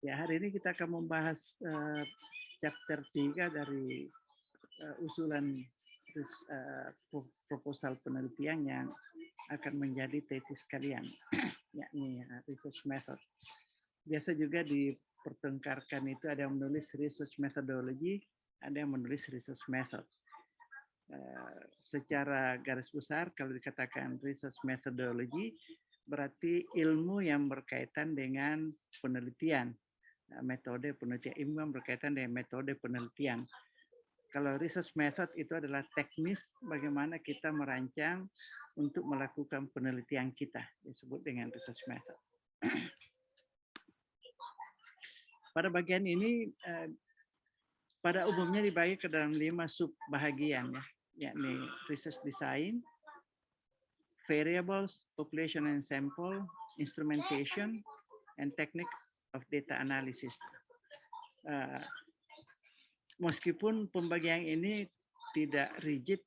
Ya, hari ini kita akan membahas chapter 3 dari usulan proposal penelitian yang akan menjadi tesis kalian, yakni research method. Biasa juga dipertengkarkan itu ada yang menulis research methodology, ada yang menulis research method. Secara garis besar kalau dikatakan research methodology berarti ilmu yang berkaitan dengan penelitian. Metode penelitian ilmu yang berkaitan dengan metode penelitian. Kalau research method itu adalah teknis bagaimana kita merancang untuk melakukan penelitian kita, disebut dengan research method. Pada bagian ini pada umumnya dibagi ke dalam 5 sub bahagian, ya, yakni research design, variables, population and sample, instrumentation, and technique of data analysis. Meskipun pembagian ini tidak rigid,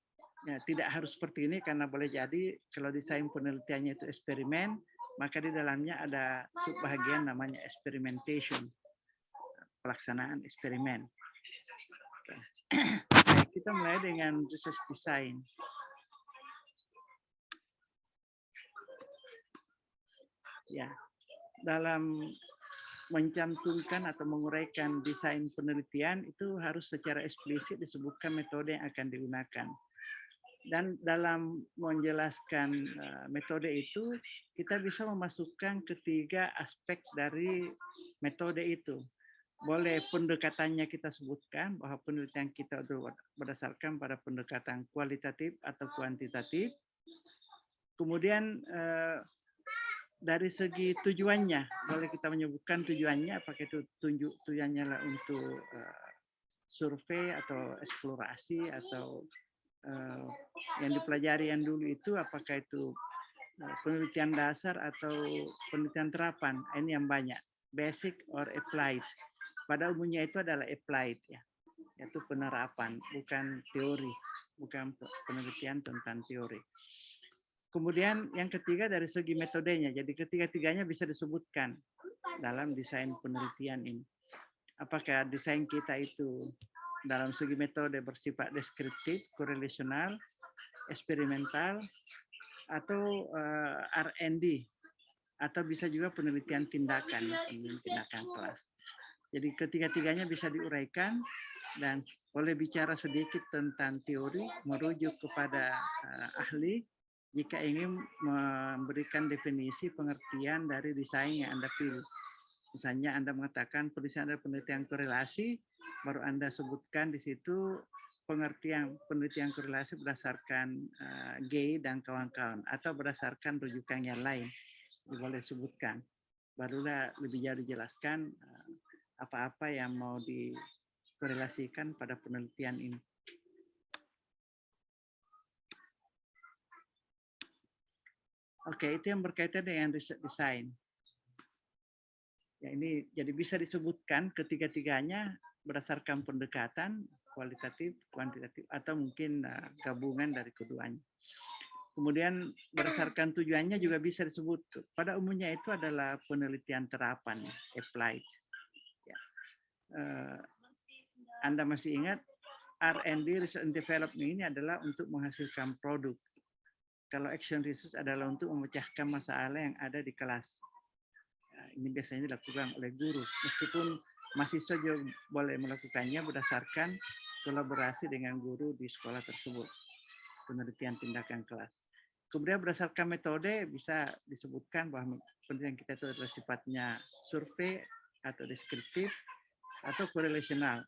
ya, tidak harus seperti ini karena boleh jadi kalau desain penelitiannya itu eksperimen, maka di dalamnya ada subbahagian namanya experimentation, pelaksanaan eksperimen. Baik, kita mulai dengan research design. Ya, dalam mencantumkan atau menguraikan desain penelitian itu harus secara eksplisit disebutkan metode yang akan digunakan. Dan dalam menjelaskan metode itu, kita bisa memasukkan ketiga aspek dari metode itu. Boleh pendekatannya kita sebutkan bahwa penelitian kita itu berdasarkan pada pendekatan kualitatif atau kuantitatif. Kemudian dari segi tujuannya, boleh kita menyebutkan tujuannya, apakah itu tujuannya lah untuk survei atau eksplorasi atau yang dipelajari yang dulu itu apakah itu penelitian dasar atau penelitian terapan. Ini yang banyak, basic or applied. Pada umumnya itu adalah applied, ya, yaitu penerapan, bukan teori, bukan penelitian tentang teori. Kemudian yang ketiga dari segi metodenya, jadi ketiga-tiganya bisa disebutkan dalam desain penelitian ini. Apakah desain kita itu dalam segi metode bersifat deskriptif, korelasional, eksperimental, atau R&D, atau bisa juga penelitian tindakan, tindakan kelas. Jadi ketiga-tiganya bisa diuraikan dan boleh bicara sedikit tentang teori, merujuk kepada ahli, jika ingin memberikan definisi pengertian dari desain yang Anda pilih. Misalnya Anda mengatakan penelitian korelasi, baru Anda sebutkan di situ pengertian penelitian korelasi berdasarkan Gay dan kawan-kawan atau berdasarkan rujukan yang lain. Boleh sebutkan. Barulah lebih jauh dijelaskan apa-apa yang mau dikorelasikan pada penelitian ini. Oke, itu yang berkaitan dengan riset design. Ya, ini jadi bisa disebutkan ketiga-tiganya berdasarkan pendekatan kualitatif, kuantitatif, atau mungkin gabungan dari keduanya. Kemudian berdasarkan tujuannya juga bisa disebut. Pada umumnya itu adalah penelitian terapan, applied. Ya. Anda masih ingat R&D, Research and Development ini adalah untuk menghasilkan produk. Kalau action research adalah untuk memecahkan masalah yang ada di kelas. Ini biasanya dilakukan oleh guru. Meskipun mahasiswa juga boleh melakukannya berdasarkan kolaborasi dengan guru di sekolah tersebut. Penelitian tindakan kelas. Kemudian berdasarkan metode bisa disebutkan bahwa penelitian kita itu adalah sifatnya survei atau deskriptif atau korelasional.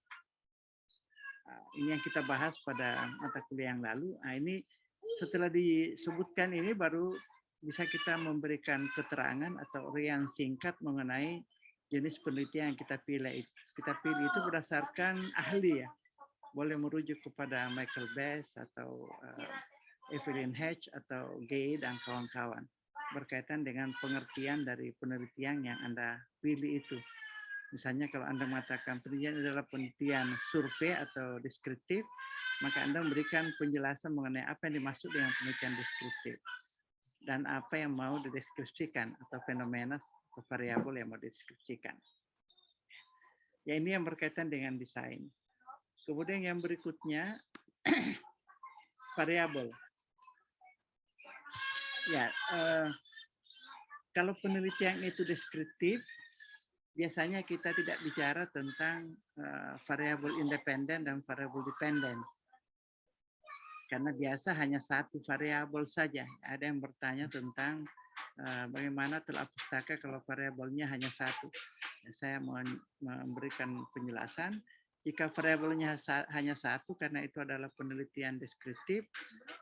Ini yang kita bahas pada mata kuliah yang lalu. Ini setelah disebutkan ini baru bisa kita memberikan keterangan atau uraian singkat mengenai jenis penelitian yang kita pilih. Kita pilih itu berdasarkan ahli, ya. Boleh merujuk kepada Michael Bass atau Evelyn Hedge atau Gay dan kawan-kawan berkaitan dengan pengertian dari penelitian yang Anda pilih itu. Misalnya kalau Anda mengatakan penelitian adalah penelitian survei atau deskriptif, maka Anda memberikan penjelasan mengenai apa yang dimaksud dengan penelitian deskriptif dan apa yang mau dideskripsikan atau fenomena atau variabel yang mau dideskripsikan. Ya, ini yang berkaitan dengan desain. Kemudian yang berikutnya, variabel. Ya, kalau penelitian itu deskriptif, biasanya kita tidak bicara tentang variabel independen dan variabel dependen. Karena biasa hanya satu variabel saja. Ada yang bertanya tentang bagaimana telah pustaka kalau variabelnya hanya satu. Saya mau memberikan penjelasan. Jika variabelnya hanya satu, karena itu adalah penelitian deskriptif,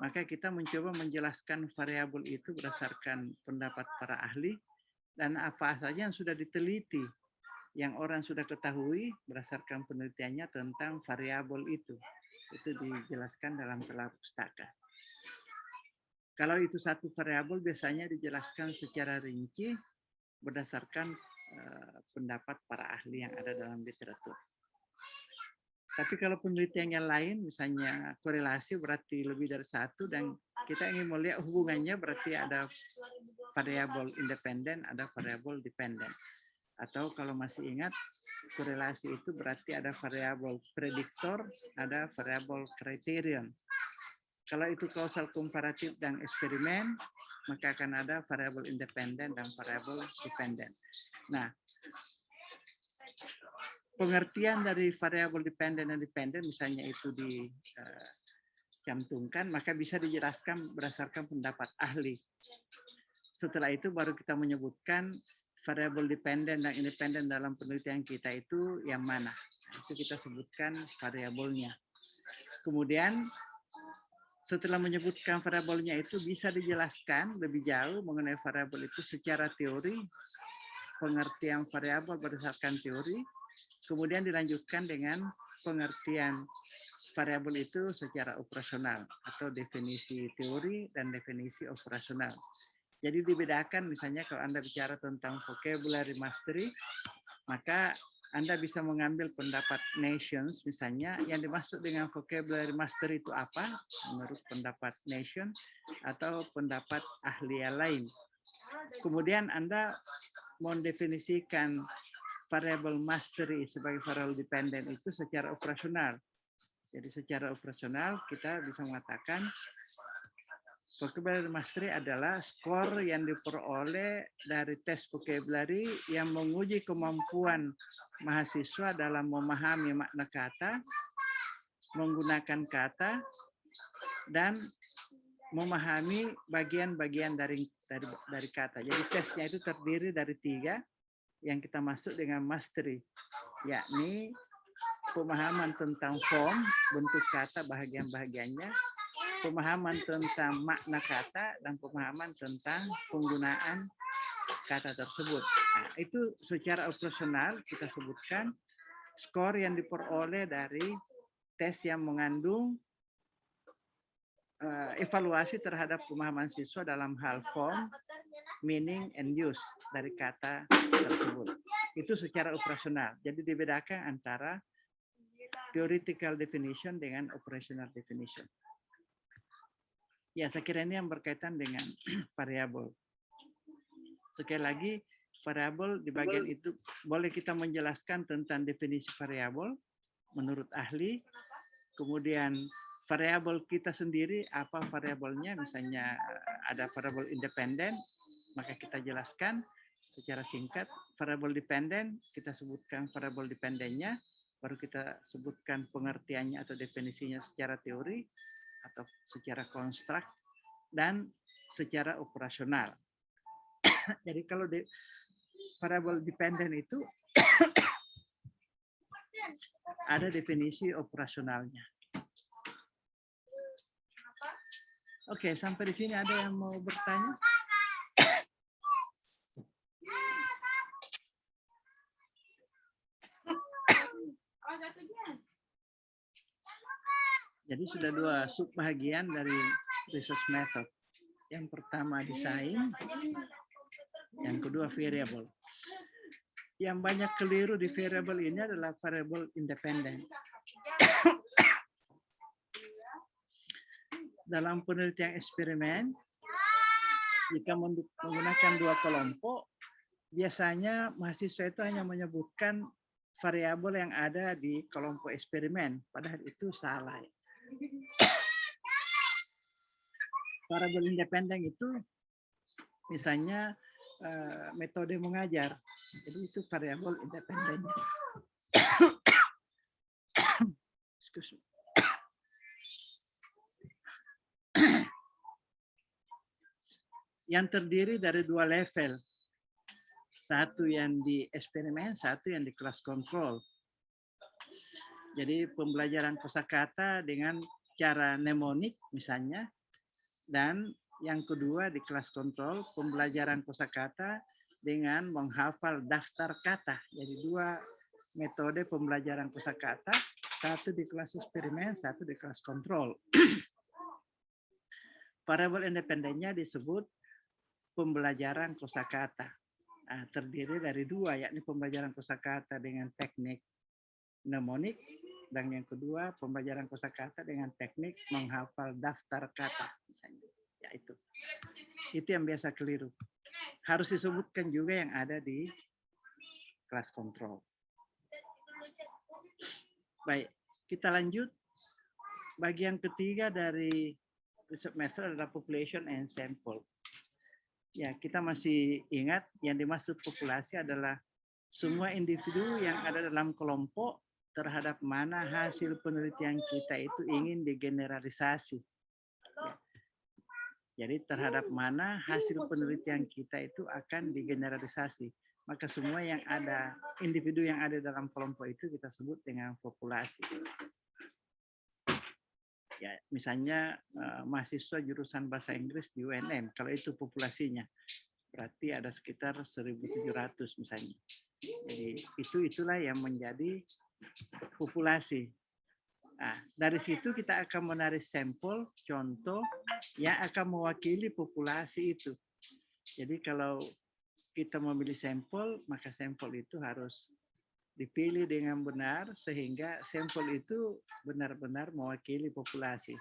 maka kita mencoba menjelaskan variabel itu berdasarkan pendapat para ahli dan apa saja yang sudah diteliti, yang orang sudah ketahui berdasarkan penelitiannya tentang variabel itu. Itu dijelaskan dalam telah pustaka. Kalau itu satu variabel biasanya dijelaskan secara rinci berdasarkan pendapat para ahli yang ada dalam literatur. Tapi kalau penelitian yang lain, misalnya korelasi berarti lebih dari satu dan kita ingin melihat hubungannya berarti ada variabel independen, ada variabel dependen. Atau kalau masih ingat, korelasi itu berarti ada variabel prediktor, ada variabel kriterion. Kalau itu kausal komparatif dan eksperimen, maka akan ada variabel independen dan variabel dependen. Nah, pengertian dari variabel dependen dan dependen, misalnya itu dicantumkan, maka bisa dijelaskan berdasarkan pendapat ahli. Setelah itu baru kita menyebutkan variabel dependen dan independen dalam penelitian kita itu yang mana. Itu kita sebutkan variabelnya. Kemudian setelah menyebutkan variabelnya itu bisa dijelaskan lebih jauh mengenai variabel itu secara teori, pengertian variabel berdasarkan teori, kemudian dilanjutkan dengan pengertian variabel itu secara operasional atau definisi teori dan definisi operasional. Jadi dibedakan misalnya kalau Anda bicara tentang vocabulary mastery, maka Anda bisa mengambil pendapat Nations misalnya, yang dimaksud dengan vocabulary mastery itu apa menurut pendapat Nation atau pendapat ahli yang lain. Kemudian Anda mendefinisikan variabel mastery sebagai variabel dependen itu secara operasional. Jadi secara operasional kita bisa mengatakan vocabulary mastery adalah skor yang diperoleh dari tes vocabulary yang menguji kemampuan mahasiswa dalam memahami makna kata, menggunakan kata, dan memahami bagian-bagian dari kata. Jadi tesnya itu terdiri dari 3 yang kita masuk dengan mastery, yakni pemahaman tentang form, bentuk kata, bahagian-bahagiannya, pemahaman tentang makna kata, dan pemahaman tentang penggunaan kata tersebut. Nah, itu secara operasional kita sebutkan skor yang diperoleh dari tes yang mengandung evaluasi terhadap pemahaman siswa dalam hal form, meaning, and use dari kata tersebut. Itu secara operasional. Jadi dibedakan antara theoretical definition dengan operational definition. Ya, saya kira ini yang berkaitan dengan variabel. Sekali lagi, variabel di bagian itu boleh kita menjelaskan tentang definisi variabel menurut ahli, kemudian variabel kita sendiri, apa variabelnya, misalnya ada variabel independen, maka kita jelaskan secara singkat. Variabel dependen, kita sebutkan variabel dependennya, baru kita sebutkan pengertiannya atau definisinya secara teori, atau secara konstruk, dan secara operasional. Jadi kalau variabel dependen itu ada definisi operasionalnya. Oke, sampai di sini ada yang mau bertanya? Jadi sudah 2 subbahagian dari research method. Yang pertama desain, yang kedua variable. Yang banyak keliru di variable ini adalah variable independen. Dalam penelitian eksperimen, jika menggunakan 2 kelompok, biasanya mahasiswa itu hanya menyebutkan variabel yang ada di kelompok eksperimen, padahal itu salah. Variabel independen itu misalnya metode mengajar, jadi itu variabel independen. Yang terdiri dari dua level, satu yang di eksperimen, satu yang di kelas kontrol. Jadi pembelajaran kosakata dengan cara mnemonik misalnya, dan yang kedua di kelas kontrol pembelajaran kosakata dengan menghafal daftar kata. Jadi dua metode pembelajaran kosakata, satu di kelas eksperimen, satu di kelas kontrol. Variabel independennya disebut pembelajaran kosakata. Nah, terdiri dari dua, yakni pembelajaran kosakata dengan teknik mnemonik, dan yang kedua pembelajaran kosakata dengan teknik menghafal daftar kata. Misalnya. Ya itu yang biasa keliru. Harus disebutkan juga yang ada di kelas kontrol. Baik, kita lanjut. Bagian ketiga dari riset method adalah population and sample. Ya, kita masih ingat yang dimaksud populasi adalah semua individu yang ada dalam kelompok terhadap mana hasil penelitian kita itu ingin digeneralisasi. Ya. Jadi terhadap mana hasil penelitian kita itu akan digeneralisasi. Maka semua yang ada, individu yang ada dalam kelompok itu kita sebut dengan populasi. Ya, misalnya mahasiswa jurusan bahasa Inggris di UNM, kalau itu populasinya, berarti ada sekitar 1.700 misalnya. Jadi itulah yang menjadi populasi. Nah, dari situ kita akan menarik sampel, contoh yang akan mewakili populasi itu. Jadi kalau kita memilih sampel, maka sampel itu harus dipilih dengan benar sehingga sampel itu benar-benar mewakili populasi.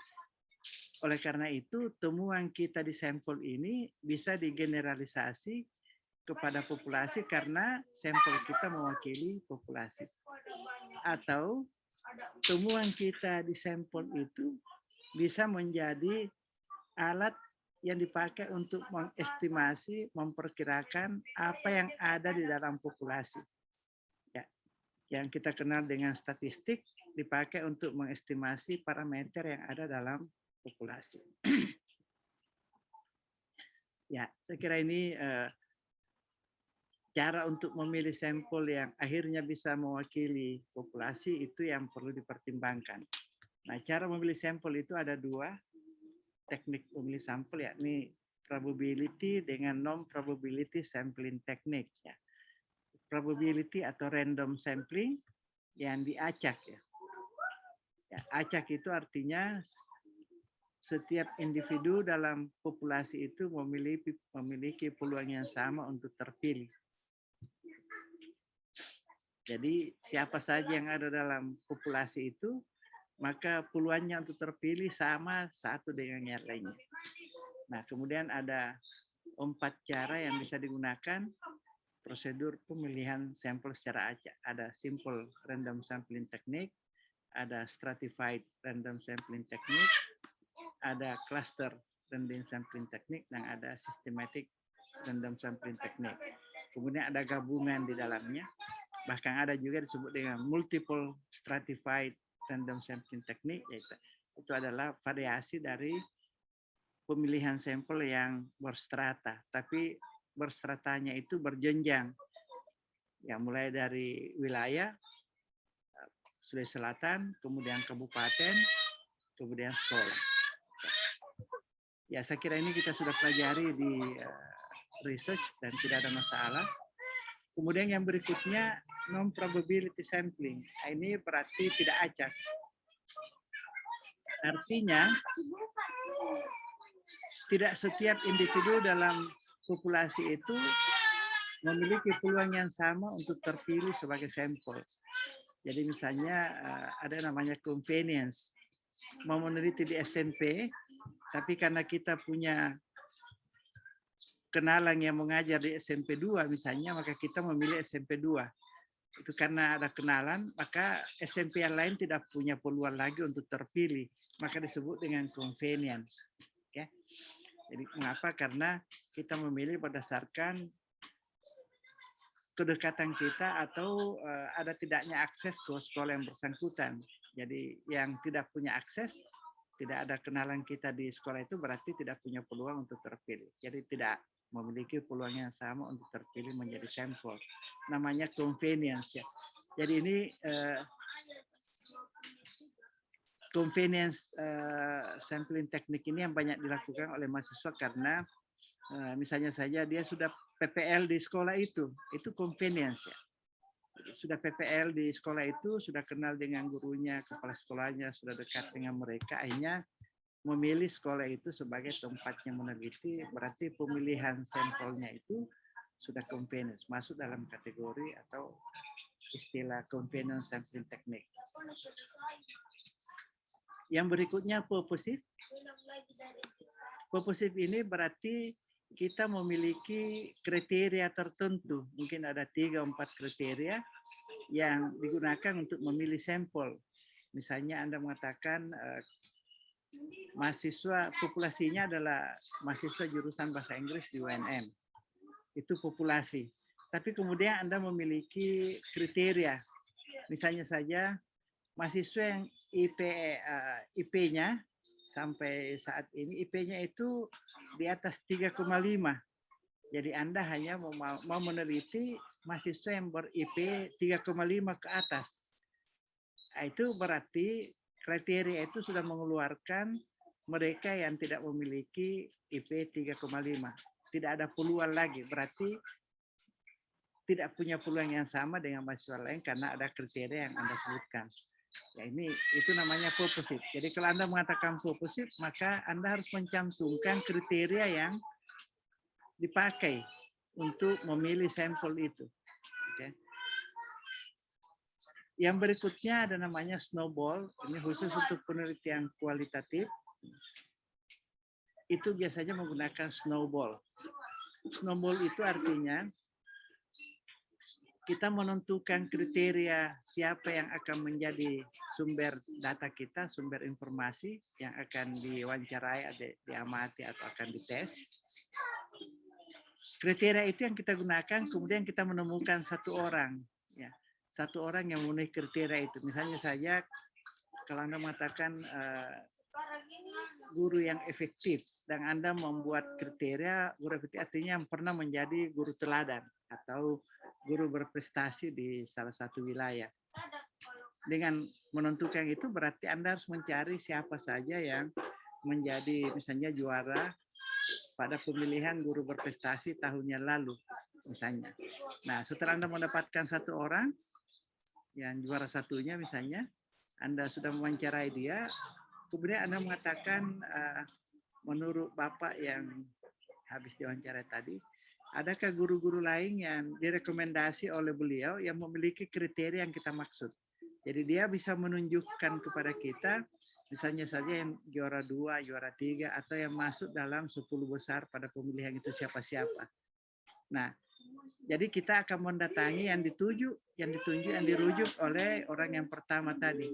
Oleh karena itu, temuan kita di sampel ini bisa digeneralisasi kepada populasi karena sampel kita mewakili populasi. Atau temuan kita di sampel itu bisa menjadi alat yang dipakai untuk mengestimasi, memperkirakan apa yang ada di dalam populasi. Yang kita kenal dengan statistik dipakai untuk mengestimasi parameter yang ada dalam populasi. Ya, saya kira ini cara untuk memilih sampel yang akhirnya bisa mewakili populasi itu yang perlu dipertimbangkan. Nah, cara memilih sampel itu ada dua teknik memilih sampel, yakni probability dengan non-probability sampling technique. Ya. Probability atau random sampling yang diacak. Ya. Ya, acak itu artinya setiap individu dalam populasi itu memiliki peluang yang sama untuk terpilih. Jadi siapa saja yang ada dalam populasi itu, maka peluangnya untuk terpilih sama satu dengan yang lainnya. Nah, kemudian ada 4 cara yang bisa digunakan prosedur pemilihan sampel secara acak. Ada simple random sampling technique, ada stratified random sampling technique, ada cluster random sampling technique, dan ada systematic random sampling technique. Kemudian ada gabungan di dalamnya. Bahkan ada juga disebut dengan multiple stratified random sampling technique, yaitu itu adalah variasi dari pemilihan sampel yang berstrata, tapi berstratanya itu berjenjang. Ya, mulai dari wilayah, Sulawesi Selatan, kemudian kabupaten, kemudian sekolah. Ya, saya kira ini kita sudah pelajari di research dan tidak ada masalah. Kemudian yang berikutnya non-probability sampling. Ini berarti tidak acak. Artinya tidak setiap individu dalam populasi itu memiliki peluang yang sama untuk terpilih sebagai sampel. Jadi misalnya ada namanya convenience. Mau meneliti di SMP, tapi karena kita punya kenalan yang mengajar di SMP 2 misalnya, maka kita memilih SMP 2. Itu karena ada kenalan, maka SMP yang lain tidak punya peluang lagi untuk terpilih, maka disebut dengan convenience. Ya. Jadi mengapa? Karena kita memilih berdasarkan kedekatan kita atau ada tidaknya akses ke sekolah yang bersangkutan. Jadi yang tidak punya akses, tidak ada kenalan kita di sekolah itu berarti tidak punya peluang untuk terpilih. Jadi tidak memiliki peluang yang sama untuk terpilih menjadi sampel. Namanya convenience ya. Jadi ini convenience sampling teknik ini yang banyak dilakukan oleh mahasiswa karena misalnya saja dia sudah PPL di sekolah itu convenience ya. Sudah PPL di sekolah itu, sudah kenal dengan gurunya, kepala sekolahnya, sudah dekat dengan mereka, akhirnya memilih sekolah itu sebagai tempatnya meneliti, berarti pemilihan sampelnya itu sudah convenience, masuk dalam kategori atau istilah convenience sampling technique. Yang berikutnya purposive. Purposive ini berarti kita memiliki kriteria tertentu, mungkin ada 3-4 kriteria yang digunakan untuk memilih sampel. Misalnya Anda mengatakan mahasiswa populasinya adalah mahasiswa jurusan bahasa Inggris di UNM. Itu populasi. Tapi kemudian Anda memiliki kriteria. Misalnya saja mahasiswa yang IP-nya sampai saat ini IP-nya itu di atas 3,5. Jadi Anda hanya mau meneliti mahasiswa yang ber-IP 3,5 ke atas. Nah, itu berarti kriteria itu sudah mengeluarkan mereka yang tidak memiliki IP 3,5. Tidak ada peluang lagi, berarti tidak punya peluang yang sama dengan mahasiswa lain karena ada kriteria yang Anda sebutkan. Ya itu namanya purposive. Jadi kalau Anda mengatakan purposive, maka Anda harus mencantumkan kriteria yang dipakai untuk memilih sampel itu. Okay. Yang berikutnya ada namanya snowball. Ini khusus untuk penelitian kualitatif. Itu biasanya menggunakan snowball. Snowball itu artinya kita menentukan kriteria siapa yang akan menjadi sumber data kita, sumber informasi yang akan diwawancarai, diamati atau akan dites. Kriteria itu yang kita gunakan, kemudian kita menemukan satu orang, ya, satu orang yang memenuhi kriteria itu. Misalnya saja, kalau Anda mengatakan guru yang efektif dan Anda membuat kriteria guru efektif artinya yang pernah menjadi guru teladan atau guru berprestasi di salah satu wilayah. Dengan menentukan itu berarti Anda harus mencari siapa saja yang menjadi misalnya juara pada pemilihan guru berprestasi tahun yang lalu misalnya. Nah, setelah Anda mendapatkan satu orang yang juara satunya misalnya, Anda sudah mewawancarai dia, kemudian Anda mengatakan menurut Bapak yang habis diwawancara tadi, adakah guru-guru lain yang direkomendasi oleh beliau yang memiliki kriteria yang kita maksud? Jadi dia bisa menunjukkan kepada kita, misalnya saja yang juara 2, juara 3, atau yang masuk dalam 10 besar pada pemilihan itu siapa-siapa. Nah, jadi kita akan mendatangi yang ditunjuk, yang dirujuk oleh orang yang pertama tadi.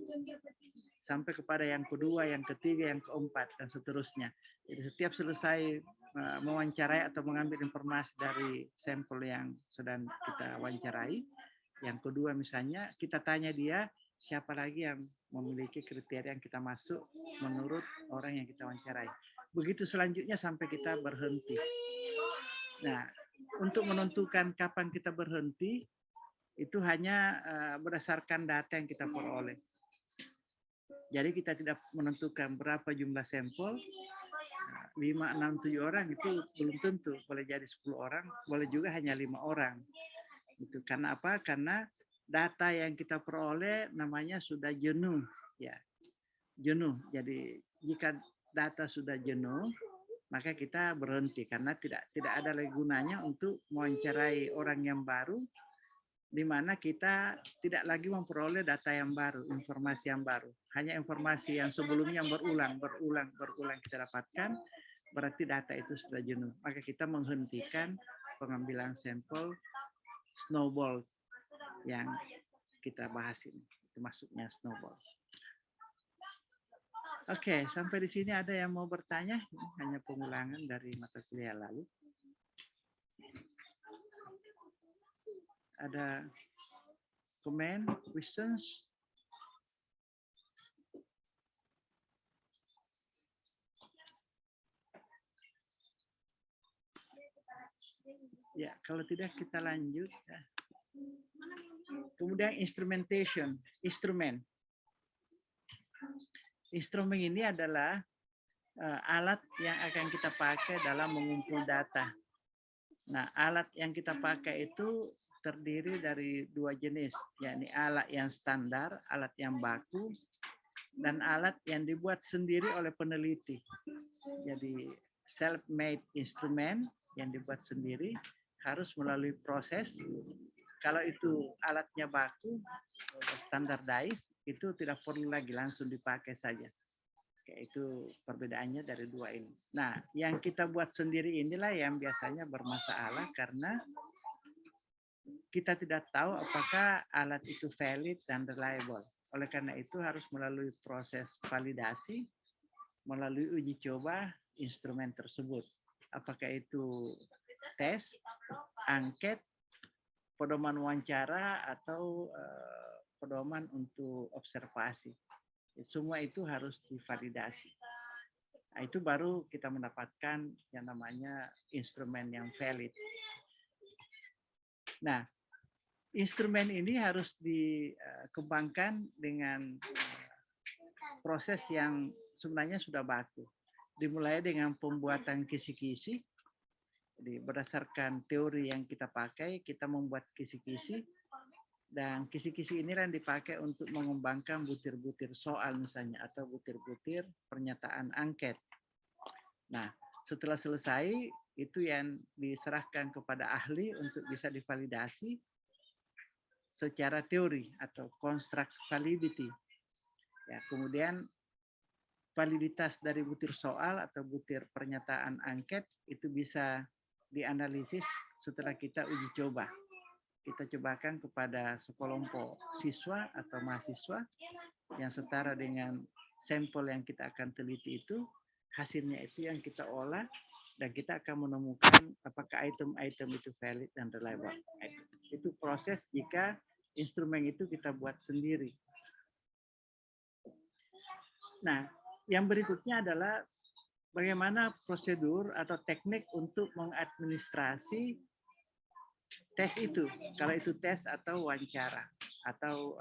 Sampai kepada yang kedua, yang ketiga, yang keempat, dan seterusnya. Jadi setiap selesai mewawancarai atau mengambil informasi dari sampel yang sedang kita wawancarai, yang kedua misalnya kita tanya dia siapa lagi yang memiliki kriteria yang kita masuk menurut orang yang kita wawancarai. Begitu selanjutnya sampai kita berhenti. Nah, untuk menentukan kapan kita berhenti itu hanya berdasarkan data yang kita peroleh. Jadi kita tidak menentukan berapa jumlah sampel, 5, 6, 7 orang itu belum tentu. Boleh jadi 10 orang, boleh juga hanya 5 orang. Itu karena apa? Karena data yang kita peroleh namanya sudah jenuh, ya. Jenuh. Jadi jika data sudah jenuh, maka kita berhenti karena tidak ada lagi gunanya untuk mewawancarai orang yang baru, di mana kita tidak lagi memperoleh data yang baru, informasi yang baru. Hanya informasi yang sebelumnya berulang kita dapatkan, berarti data itu sudah jenuh. Maka kita menghentikan pengambilan sampel snowball. yang kita bahas ini. Itu maksudnya snowball. Oke, sampai di sini ada yang mau bertanya? Ini hanya pengulangan dari mata kuliah lalu. Ada komen, questions? Ya, kalau tidak kita lanjut. Kemudian instrumentation, instrumen. Instrumen ini adalah alat yang akan kita pakai dalam mengumpul data. Nah, alat yang kita pakai itu terdiri dari dua jenis, yakni alat yang standar, alat yang baku, dan alat yang dibuat sendiri oleh peneliti. Jadi self-made instrument yang dibuat sendiri harus melalui proses. Kalau itu alatnya baku, standardized, itu tidak perlu lagi langsung dipakai saja. Itu perbedaannya dari dua ini. Nah, yang kita buat sendiri inilah yang biasanya bermasalah karena kita tidak tahu apakah alat itu valid dan reliable. Oleh karena itu harus melalui proses validasi, melalui uji coba instrumen tersebut. Apakah itu tes, angket, pedoman wawancara, atau pedoman untuk observasi. Semua itu harus divalidasi. Nah, itu baru kita mendapatkan yang namanya instrumen yang valid. Nah, instrumen ini harus dikembangkan dengan proses yang sebenarnya sudah baku. Dimulai dengan pembuatan kisi-kisi. Jadi berdasarkan teori yang kita pakai, kita membuat kisi-kisi. Dan kisi-kisi ini yang dipakai untuk mengembangkan butir-butir soal misalnya, atau butir-butir pernyataan angket. Nah, setelah selesai, itu yang diserahkan kepada ahli untuk bisa divalidasi secara teori atau construct validity. Ya, kemudian validitas dari butir soal atau butir pernyataan angket itu bisa dianalisis setelah kita uji coba. Kita cobakan kepada sekelompok siswa atau mahasiswa yang setara dengan sampel yang kita akan teliti itu, hasilnya itu yang kita olah dan kita akan menemukan apakah item-item itu valid dan reliable. Itu proses jika instrumen itu kita buat sendiri. Nah, yang berikutnya adalah bagaimana prosedur atau teknik untuk mengadministrasi tes itu. Kalau itu tes atau wawancara atau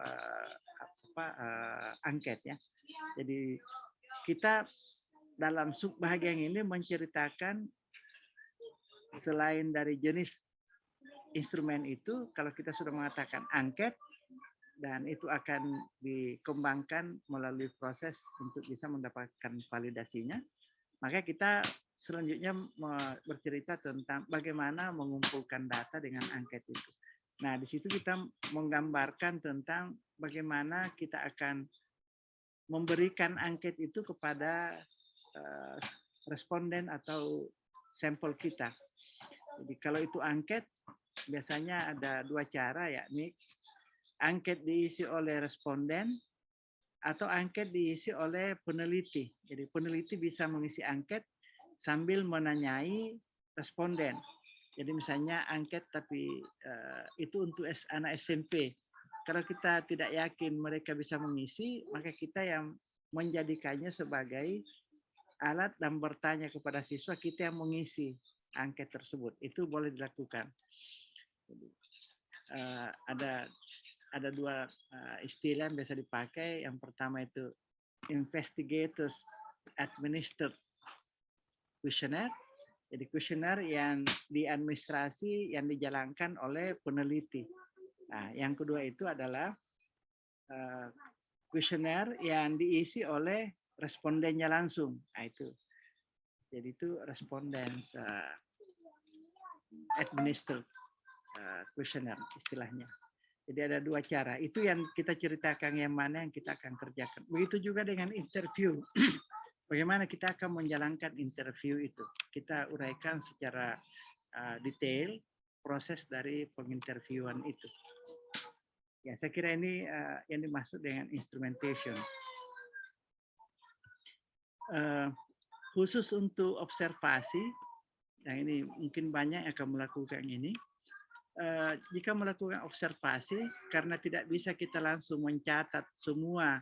angket ya. Jadi kita dalam subbahagian ini menceritakan selain dari jenis instrumen itu, kalau kita sudah mengatakan angket, dan itu akan dikembangkan melalui proses untuk bisa mendapatkan validasinya, maka kita selanjutnya bercerita tentang bagaimana mengumpulkan data dengan angket itu. Nah, di situ kita menggambarkan tentang bagaimana kita akan memberikan angket itu kepada responden atau sampel kita. Jadi kalau itu angket, biasanya ada dua cara, yakni angket diisi oleh responden atau angket diisi oleh peneliti. Jadi peneliti bisa mengisi angket sambil menanyai responden. Jadi misalnya angket tapi itu untuk anak SMP. Kalau kita tidak yakin mereka bisa mengisi, maka kita yang menjadikannya sebagai alat dan bertanya kepada siswa, kita yang mengisi angket tersebut. Itu boleh dilakukan. Jadi, ada dua istilah yang biasa dipakai. Yang pertama itu investigators administered questionnaire. Jadi kuesioner yang diadministrasi, yang dijalankan oleh peneliti. Nah, yang kedua itu adalah kuesioner yang diisi oleh respondennya langsung. Nah, itu. Jadi itu respondents administered questionnaire istilahnya. Jadi ada dua cara. Itu yang kita ceritakan yang mana yang kita akan kerjakan. Begitu juga dengan interview. Bagaimana kita akan menjalankan interview itu. Kita uraikan secara detail proses dari penginterviewan itu. Ya, saya kira ini yang dimaksud dengan instrumentation. Khusus untuk observasi, nah ini mungkin banyak yang akan melakukan ini. Jika melakukan observasi, karena tidak bisa kita langsung mencatat semua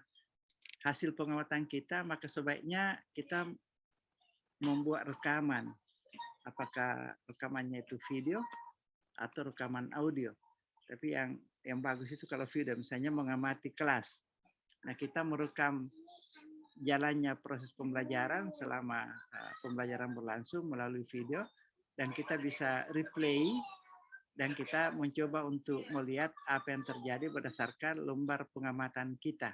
hasil pengamatan kita, maka sebaiknya kita membuat rekaman. Apakah rekamannya itu video atau rekaman audio. Tapi yang bagus itu kalau video, misalnya mengamati kelas. Nah, kita merekam jalannya proses pembelajaran selama pembelajaran berlangsung melalui video, dan kita bisa replay dan kita mencoba untuk melihat apa yang terjadi berdasarkan lembar pengamatan kita.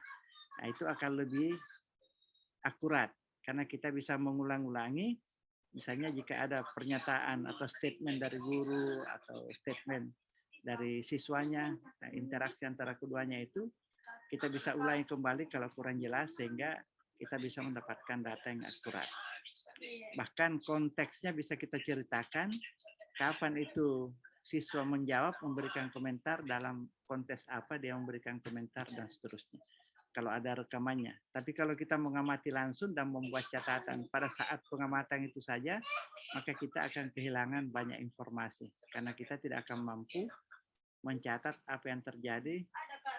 Nah, itu akan lebih akurat karena kita bisa mengulang-ulangi. Misalnya jika ada pernyataan atau statement dari guru atau statement dari siswanya, nah, interaksi antara keduanya itu kita bisa ulangi kembali kalau kurang jelas sehingga kita bisa mendapatkan data yang akurat. Bahkan konteksnya bisa kita ceritakan kapan itu siswa menjawab, memberikan komentar, dalam konteks apa dia memberikan komentar, dan seterusnya. Kalau ada rekamannya. Tapi kalau kita mengamati langsung dan membuat catatan pada saat pengamatan itu saja, maka kita akan kehilangan banyak informasi. Karena kita tidak akan mampu mencatat apa yang terjadi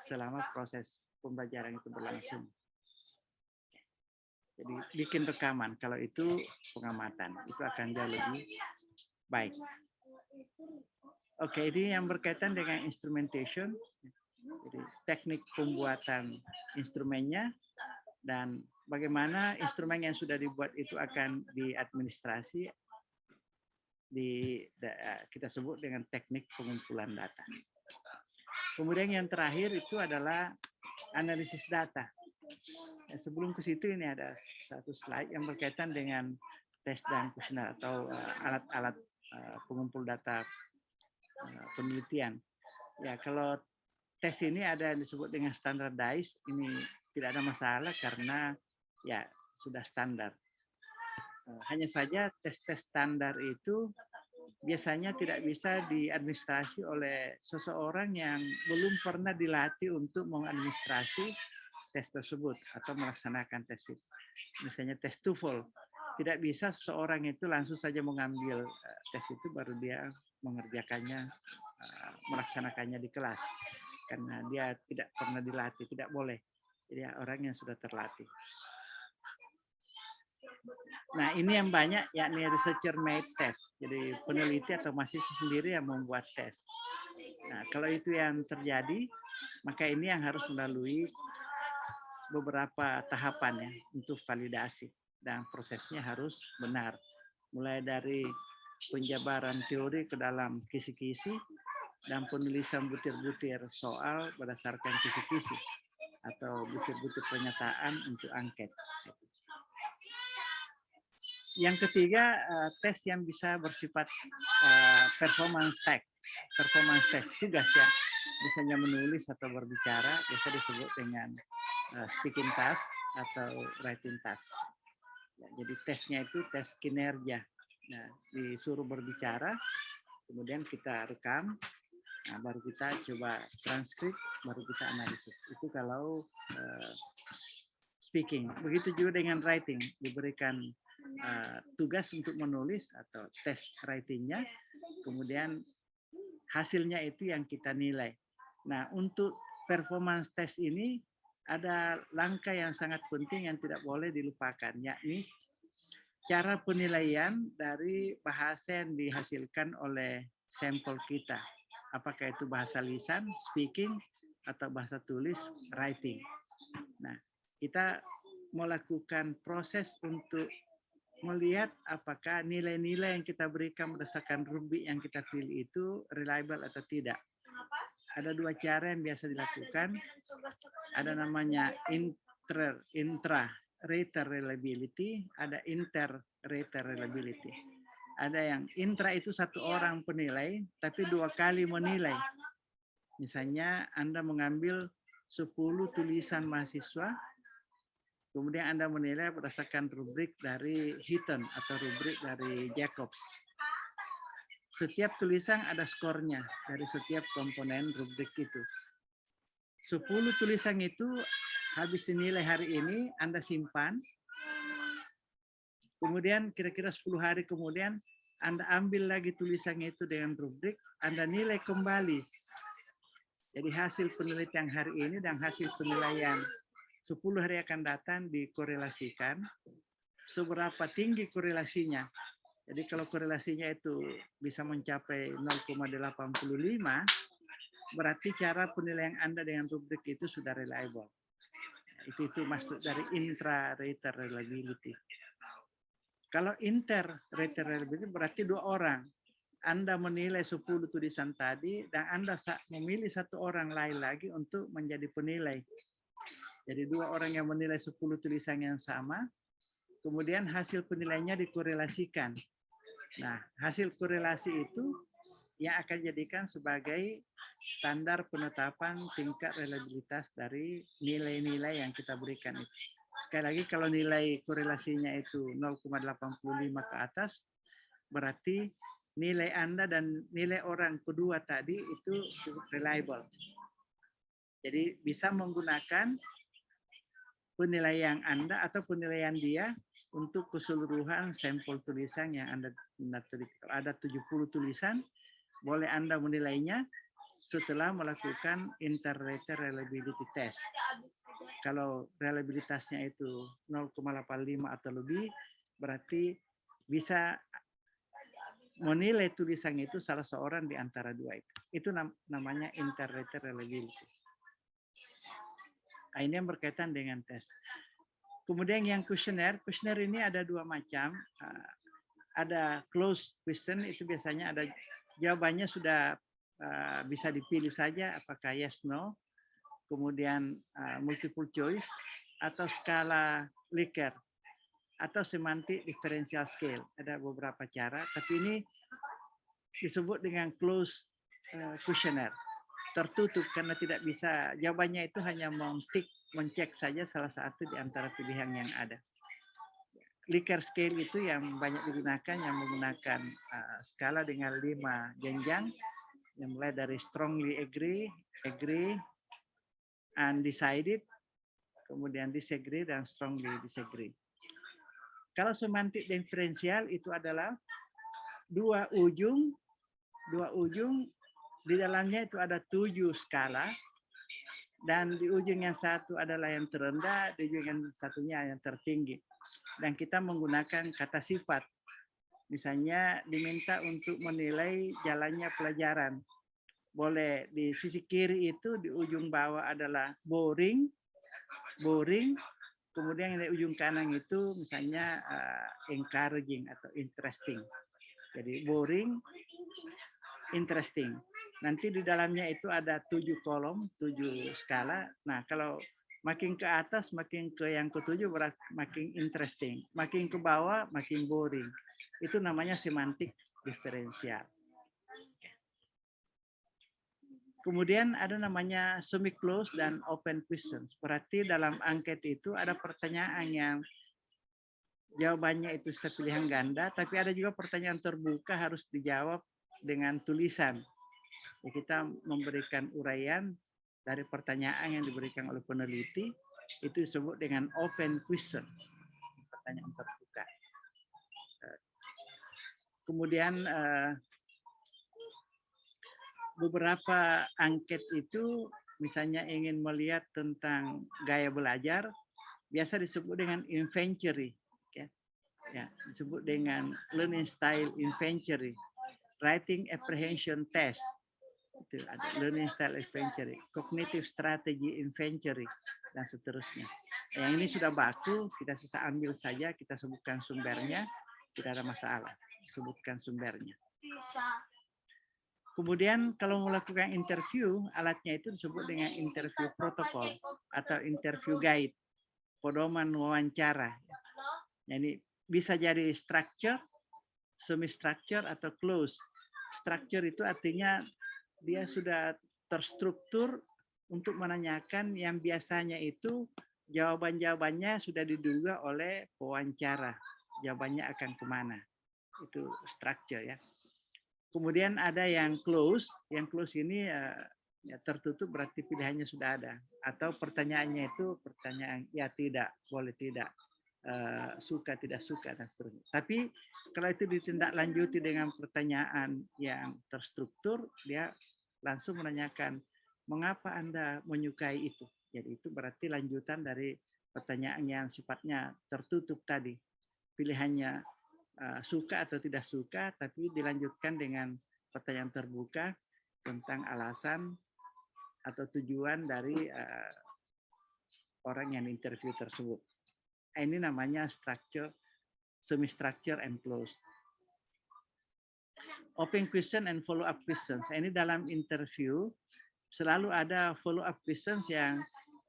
selama proses pembelajaran itu berlangsung. Jadi bikin rekaman, kalau itu pengamatan, itu akan jauh lebih baik. Oke, ini yang berkaitan dengan instrumentation, jadi teknik pembuatan instrumennya, dan bagaimana instrumen yang sudah dibuat itu akan diadministrasi, kita sebut dengan teknik pengumpulan data. Kemudian yang terakhir itu adalah analisis data. Sebelum ke situ ini ada satu slide yang berkaitan dengan tes dan kuesioner atau alat-alat pengumpul data penelitian. Ya, kalau tes ini ada yang disebut dengan standardized, ini tidak ada masalah karena ya sudah standar. Hanya saja tes-tes standar itu biasanya tidak bisa diadministrasi oleh seseorang yang belum pernah dilatih untuk mengadministrasi tes tersebut atau melaksanakan tes itu. Misalnya tes TOEFL, tidak bisa seseorang itu langsung saja mengambil tes itu baru dia mengerjakannya, melaksanakannya di kelas, karena dia tidak pernah dilatih, tidak boleh. Jadi orang yang sudah terlatih. Nah, ini yang banyak, yakni researcher made test. Jadi peneliti atau mahasiswa sendiri yang membuat tes. Nah, kalau itu yang terjadi, maka ini yang harus melalui beberapa tahapan ya untuk validasi, dan prosesnya harus benar. Mulai dari penjabaran teori ke dalam kisi-kisi dan penulisan butir-butir soal berdasarkan kisi-kisi atau butir-butir pernyataan untuk angket. Yang ketiga, tes yang bisa bersifat performance test tugas ya, misalnya menulis atau berbicara, biasa disebut dengan speaking task atau writing task. Ya, jadi tesnya itu tes kinerja. Nah, disuruh berbicara, kemudian kita rekam, nah, baru kita coba transkrip, baru kita analisis. Itu kalau speaking. Begitu juga dengan writing, diberikan tugas untuk menulis atau tes writingnya, kemudian hasilnya itu yang kita nilai. Nah, untuk performance test ini ada langkah yang sangat penting yang tidak boleh dilupakan, yakni cara penilaian dari bahasa yang dihasilkan oleh sampel kita. Apakah itu bahasa lisan, speaking, atau bahasa tulis, writing. Nah, kita melakukan proses untuk melihat apakah nilai-nilai yang kita berikan berdasarkan rubrik yang kita pilih itu reliable atau tidak. Ada dua cara yang biasa dilakukan. Ada namanya intra-rater reliability, ada inter-rater reliability. Ada yang intra itu satu orang penilai, tapi 2 kali menilai. Misalnya Anda mengambil 10 tulisan mahasiswa, kemudian Anda menilai berdasarkan rubrik dari Hinton atau rubrik dari Jacobs. Setiap tulisan ada skornya dari setiap komponen rubrik itu. 10 tulisan itu habis dinilai hari ini, Anda simpan. Kemudian kira-kira 10 hari kemudian, Anda ambil lagi tulisannya itu dengan rubrik, Anda nilai kembali. Jadi hasil penelitian hari ini dan hasil penilaian 10 hari akan datang dikorelasikan. Seberapa tinggi korelasinya. Jadi kalau korelasinya itu bisa mencapai 0,85, berarti cara penilaian Anda dengan rubrik itu sudah reliable. Itu maksud dari intra-rater reliability. Kalau inter-rater reliability berarti 2 orang. Anda menilai 10 tulisan tadi dan Anda memilih 1 orang lain lagi untuk menjadi penilai. Jadi 2 orang yang menilai 10 tulisan yang sama, kemudian hasil penilaiannya dikorelasikan. Nah, hasil korelasi itu yang akan dijadikan sebagai standar penetapan tingkat reliabilitas dari nilai-nilai yang kita berikan itu. Sekali lagi kalau nilai korelasinya itu 0,85 ke atas, berarti nilai Anda dan nilai orang kedua tadi itu cukup reliable. Jadi bisa menggunakan penilaian Anda atau penilaian dia untuk keseluruhan sampel tulisan yang Anda teliti. Kalau ada 70 tulisan, boleh Anda menilainya setelah melakukan inter-rater reliability test. Kalau reliabilitasnya itu 0,85 atau lebih, berarti bisa menilai tulisan itu salah seorang di antara 2 itu. Itu namanya inter-rater reliability. Nah, ini yang berkaitan dengan tes. Kemudian yang kuesioner ini ada 2 macam. Ada closed question, itu biasanya ada jawabannya sudah bisa dipilih saja apakah yes, no. Kemudian multiple choice atau skala Likert atau semantic differential scale. Ada beberapa cara, tapi ini disebut dengan closed questionnaire. Tertutup karena tidak bisa, jawabannya itu hanya mencek saja salah satu di antara pilihan yang ada. Likert scale itu yang banyak digunakan, yang menggunakan skala dengan 5 jenjang, yang mulai dari strongly agree, undecided, kemudian disagree, dan strongly disagree. Kalau semantik diferensial itu adalah dua ujung di dalamnya itu ada 7 skala, dan di ujung yang satu adalah yang terendah, di ujung yang satunya yang tertinggi. Dan kita menggunakan kata sifat. Misalnya diminta untuk menilai jalannya pelajaran. Boleh di sisi kiri itu di ujung bawah adalah boring, kemudian di ujung kanan itu misalnya encouraging atau interesting. Jadi boring, interesting. Nanti di dalamnya itu ada 7 kolom, 7 skala. Nah, kalau makin ke atas, makin ke yang ke-7 berarti makin interesting. Makin ke bawah, makin boring. Itu namanya semantik diferensial. Kemudian ada namanya semi-closed dan open questions. Berarti dalam angket itu ada pertanyaan yang jawabannya itu pilihan ganda, tapi ada juga pertanyaan terbuka harus dijawab dengan tulisan. Ya, kita memberikan uraian dari pertanyaan yang diberikan oleh peneliti, itu disebut dengan open question, pertanyaan terbuka. Kemudian beberapa angket itu misalnya ingin melihat tentang gaya belajar, biasa disebut dengan inventory, ya, disebut dengan learning style inventory, writing apprehension test, itu ada learning style inventory, cognitive strategy inventory, dan seterusnya. Yang ini sudah baku, kita sisa ambil saja, kita sebutkan sumbernya, tidak ada masalah, sebutkan sumbernya. Kemudian kalau melakukan interview, alatnya itu disebut dengan interview protokol atau interview guide, pedoman wawancara. Jadi bisa jadi structure, semi-structure, atau close. Structure itu artinya dia sudah terstruktur untuk menanyakan yang biasanya itu jawaban-jawabannya sudah diduga oleh pewawancara. Jawabannya akan kemana. Itu structure ya. Kemudian ada yang close ini Ya, tertutup berarti pilihannya sudah ada. Atau pertanyaannya itu pertanyaan ya tidak, boleh tidak, suka tidak suka dan seterusnya. Tapi kalau itu ditindaklanjuti dengan pertanyaan yang terstruktur, dia langsung menanyakan mengapa Anda menyukai itu. Jadi itu berarti lanjutan dari pertanyaan yang sifatnya tertutup tadi. Pilihannya suka atau tidak suka, tapi dilanjutkan dengan pertanyaan terbuka tentang alasan atau tujuan dari orang yang interview tersebut. Ini namanya structure, semi-structure and close. Open question and follow-up questions. Ini dalam interview selalu ada follow-up questions yang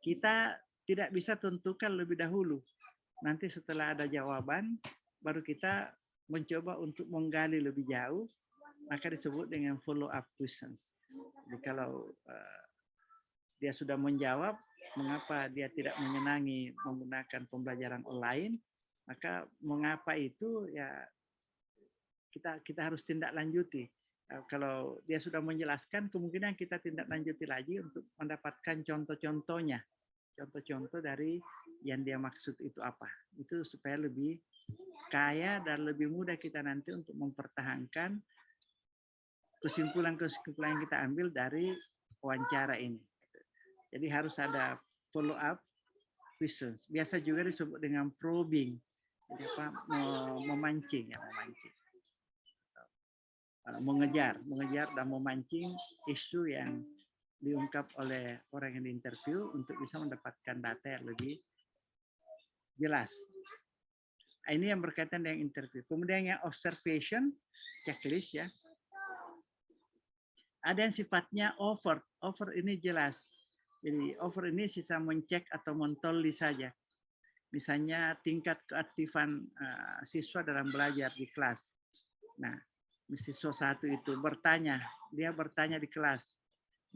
kita tidak bisa tentukan lebih dahulu. Nanti setelah ada jawaban, baru kita mencoba untuk menggali lebih jauh, maka disebut dengan follow-up questions. Jadi kalau dia sudah menjawab mengapa dia tidak menyenangi menggunakan pembelajaran online, maka mengapa itu ya kita harus tindak lanjuti. Kalau dia sudah menjelaskan, kemungkinan kita tindak lanjuti lagi untuk mendapatkan contoh-contohnya, contoh-contoh dari yang dia maksud itu apa. Itu supaya lebih kaya dan lebih mudah kita nanti untuk mempertahankan kesimpulan-kesimpulan yang kita ambil dari wawancara ini. Jadi harus ada follow up questions. Biasa juga disebut dengan probing. Jadi apa? Memancing ya, memancing. Mengejar dan memancing isu yang diungkap oleh orang yang diinterview untuk bisa mendapatkan data yang lebih jelas. Ini yang berkaitan dengan interview. Kemudian yang observation, checklist ya. Ada yang sifatnya over. Over ini jelas. Jadi over ini sisa mencek atau mentoli saja. Misalnya tingkat keaktifan siswa dalam belajar di kelas. Nah, siswa satu itu bertanya, dia bertanya di kelas,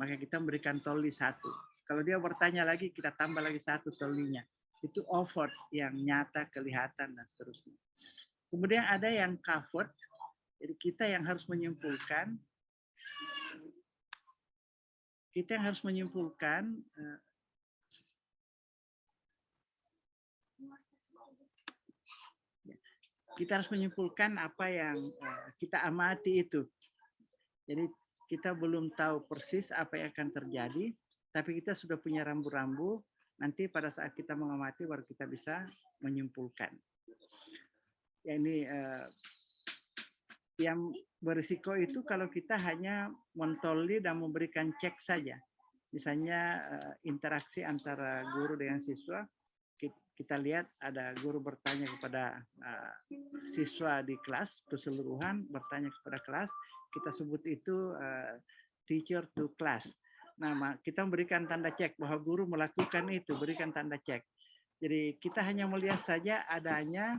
maka kita memberikan toli 1. Kalau dia bertanya lagi, kita tambah lagi 1 tolinya. Itu over yang nyata, kelihatan dan seterusnya. Kemudian ada yang covered, jadi kita yang harus menyimpulkan. Kita yang harus menyimpulkan apa yang kita amati itu. Jadi kita belum tahu persis apa yang akan terjadi, tapi kita sudah punya rambu-rambu. Nanti pada saat kita mengamati baru kita bisa menyimpulkan. Ya, ini yang berisiko itu kalau kita hanya mentoli dan memberikan cek saja. Misalnya interaksi antara guru dengan siswa, kita lihat ada guru bertanya kepada siswa di kelas keseluruhan, bertanya kepada kelas, kita sebut itu teacher to class. Nah, kita memberikan tanda cek bahwa guru melakukan itu, berikan tanda cek. Jadi kita hanya melihat saja adanya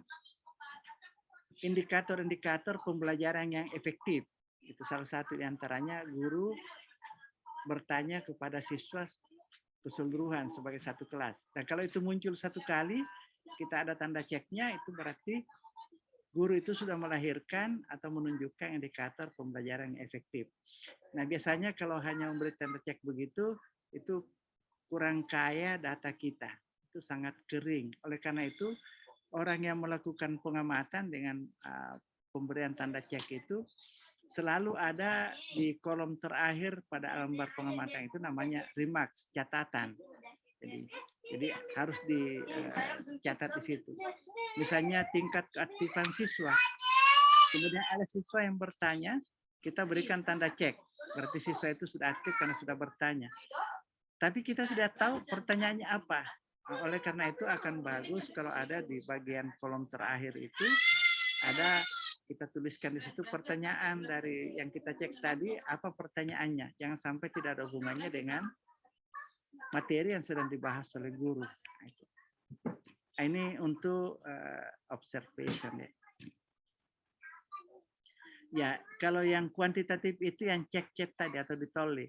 indikator-indikator pembelajaran yang efektif. Itu salah satu di antaranya guru bertanya kepada siswa keseluruhan sebagai satu kelas. Dan kalau itu muncul 1 kali, kita ada tanda ceknya, itu berarti guru itu sudah melahirkan atau menunjukkan indikator pembelajaran yang efektif. Nah, biasanya kalau hanya memberi tanda cek begitu, itu kurang kaya data kita. Itu sangat kering. Oleh karena itu, orang yang melakukan pengamatan dengan pemberian tanda cek itu selalu ada di kolom terakhir pada lembar pengamatan itu namanya remarks, catatan. Jadi harus dicatat di situ. Misalnya tingkat keaktifan siswa. Kemudian ada siswa yang bertanya, kita berikan tanda cek. Berarti siswa itu sudah aktif karena sudah bertanya. Tapi kita tidak tahu pertanyaannya apa. Nah, oleh karena itu akan bagus kalau ada di bagian kolom terakhir itu ada kita tuliskan di situ pertanyaan dari yang kita cek tadi, apa pertanyaannya. Jangan sampai tidak ada hubungannya dengan materi yang sedang dibahas oleh guru. Ini untuk observation ya. Ya, kalau yang kuantitatif itu yang cek-cek tadi atau ditoli.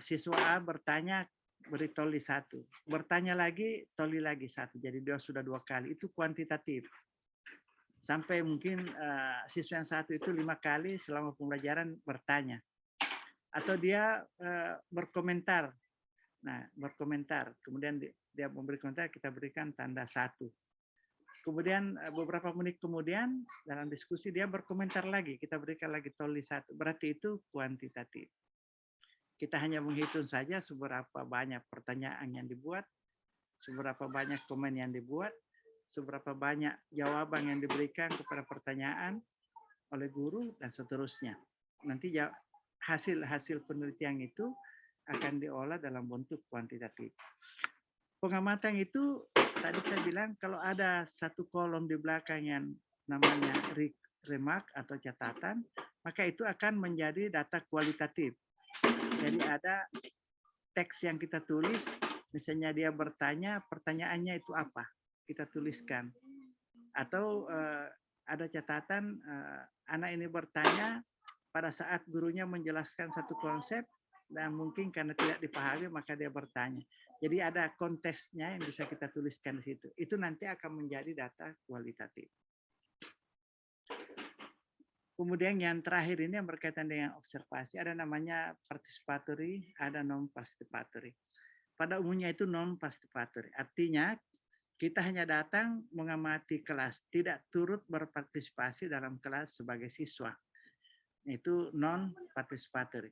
Siswa A bertanya, beri toli 1. Bertanya lagi, toli lagi 1. Jadi dia sudah 2 kali. Itu kuantitatif. Sampai mungkin siswa yang 1 itu 5 kali selama pembelajaran bertanya. atau dia berkomentar. Nah, berkomentar, kemudian dia memberi komentar, kita berikan tanda 1. Kemudian beberapa menit kemudian dalam diskusi dia berkomentar lagi, kita berikan lagi tulis 1. Berarti itu kuantitatif. Kita hanya menghitung saja seberapa banyak pertanyaan yang dibuat, seberapa banyak komen yang dibuat, seberapa banyak jawaban yang diberikan kepada pertanyaan oleh guru, dan seterusnya. Nanti hasil penelitian itu akan diolah dalam bentuk kuantitatif. Pengamatan itu tadi saya bilang kalau ada satu kolom di belakang yang namanya remark atau catatan, maka itu akan menjadi data kualitatif. Jadi ada teks yang kita tulis, misalnya dia bertanya, pertanyaannya itu apa? Kita tuliskan. Atau ada catatan anak ini bertanya pada saat gurunya menjelaskan satu konsep dan mungkin karena tidak dipahami maka dia bertanya. Jadi ada konteksnya yang bisa kita tuliskan di situ. Itu nanti akan menjadi data kualitatif. Kemudian yang terakhir ini yang berkaitan dengan observasi, ada namanya participatory, ada non-participatory. Pada umumnya itu non-participatory. Artinya kita hanya datang mengamati kelas, tidak turut berpartisipasi dalam kelas sebagai siswa. Itu non-participatory.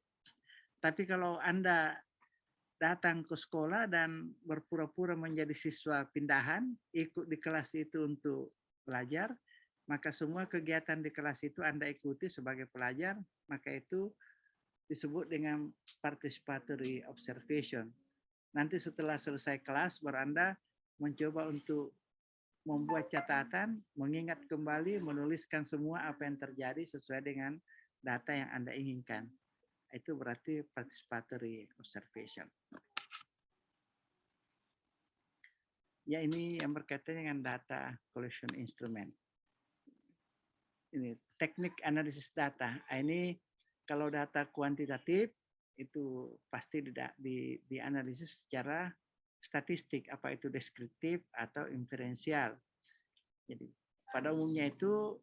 Tapi kalau Anda datang ke sekolah dan berpura-pura menjadi siswa pindahan, ikut di kelas itu untuk belajar, maka semua kegiatan di kelas itu Anda ikuti sebagai pelajar, maka itu disebut dengan participatory observation. Nanti setelah selesai kelas, baru Anda mencoba untuk membuat catatan, mengingat kembali, menuliskan semua apa yang terjadi sesuai dengan data yang Anda inginkan. Itu berarti participatory observation. Ya, ini yang berkaitan dengan data collection instrument. Ini teknik analisis data. Ini kalau data kuantitatif itu pasti dianalisis secara statistik, apa itu deskriptif atau inferensial. Jadi pada umumnya itu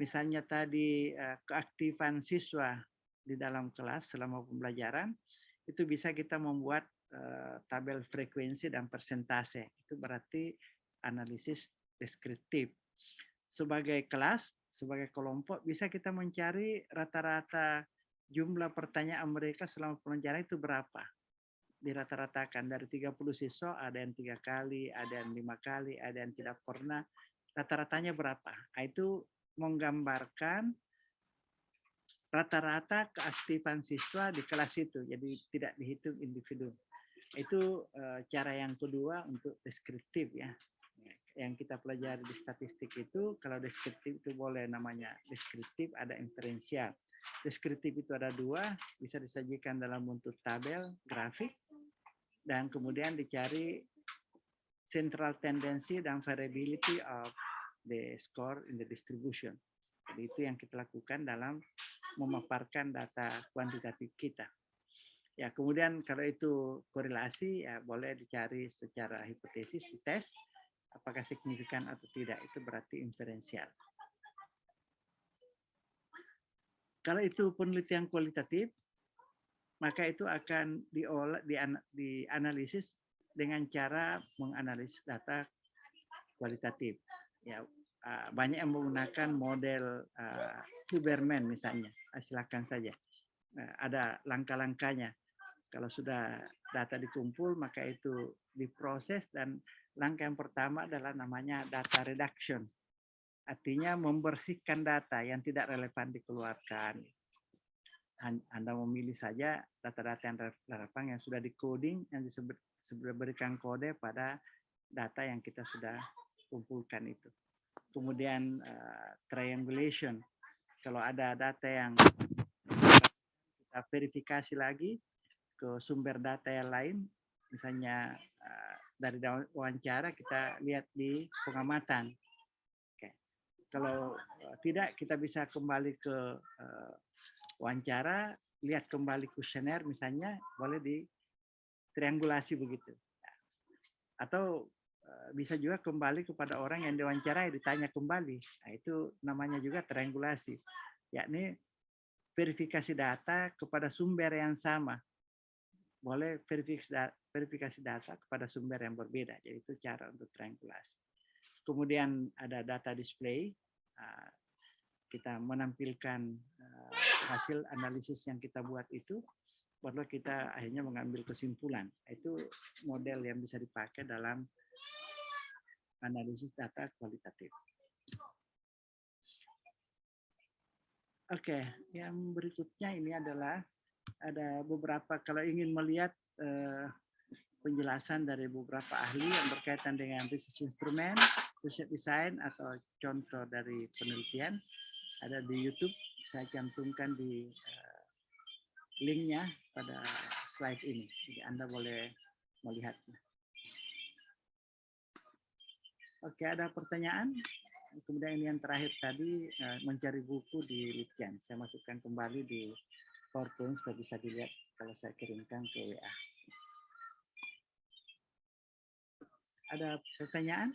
misalnya tadi keaktifan siswa di dalam kelas selama pembelajaran, itu bisa kita membuat tabel frekuensi dan persentase. Itu berarti analisis deskriptif. Sebagai kelas, sebagai kelompok, bisa kita mencari rata-rata jumlah pertanyaan mereka selama pembelajaran itu berapa. Dirata-ratakan dari 30 siswa, ada yang 3 kali, ada yang 5 kali, ada yang tidak pernah. Rata-ratanya berapa? Nah, itu menggambarkan rata-rata keaktifan siswa di kelas itu. Jadi tidak dihitung individu. Itu cara yang kedua untuk deskriptif ya. Yang kita pelajari di statistik itu, kalau deskriptif itu boleh namanya deskriptif, ada inferensial. Deskriptif itu ada 2, bisa disajikan dalam bentuk tabel, grafik, dan kemudian dicari central tendency dan variability of the score in the distribution. Jadi itu yang kita lakukan dalam memaparkan data kuantitatif kita. Ya, kemudian kalau itu korelasi ya boleh dicari secara hipotesis, dites apakah signifikan atau tidak, itu berarti inferensial. Kalau itu penelitian kualitatif, maka itu akan dianalisis dengan cara menganalisis data kualitatif. Ya, banyak yang menggunakan model Huberman misalnya. Silakan saja. Ada langkah-langkahnya. Kalau sudah data dikumpul, maka itu diproses, dan langkah yang pertama adalah namanya data reduction. Artinya membersihkan data yang tidak relevan dikeluarkan. Anda memilih saja data-data yang relevan yang sudah di-coding, yang sudah berikan kode pada data yang kita sudah kumpulkan itu. Kemudian triangulation. Kalau ada data yang kita verifikasi lagi ke sumber data yang lain, misalnya dari wawancara kita lihat di pengamatan. Oke. Kalau tidak, kita bisa kembali ke wawancara, lihat kembali kuesioner misalnya, boleh di triangulasi begitu. Atau bisa juga kembali kepada orang yang diwawancarai, ditanya kembali. Nah, itu namanya juga triangulasi. Yakni verifikasi data kepada sumber yang sama. Boleh verifikasi data kepada sumber yang berbeda. Jadi itu cara untuk triangulasi. Kemudian ada data display. Kita menampilkan hasil analisis yang kita buat itu, baru kita akhirnya mengambil kesimpulan. Itu model yang bisa dipakai dalam analisis data kualitatif. Oke, yang berikutnya ini adalah ada beberapa, kalau ingin melihat penjelasan dari beberapa ahli yang berkaitan dengan research instrument, research design, atau contoh dari penelitian, ada di YouTube. Saya cantumkan di linknya pada slide ini. Jadi Anda boleh melihatnya. Oke, ada pertanyaan? Kemudian ini yang terakhir tadi, mencari buku di Litjan. Saya masukkan kembali di PowerPoint supaya bisa dilihat kalau saya kirimkan ke WA. Ada pertanyaan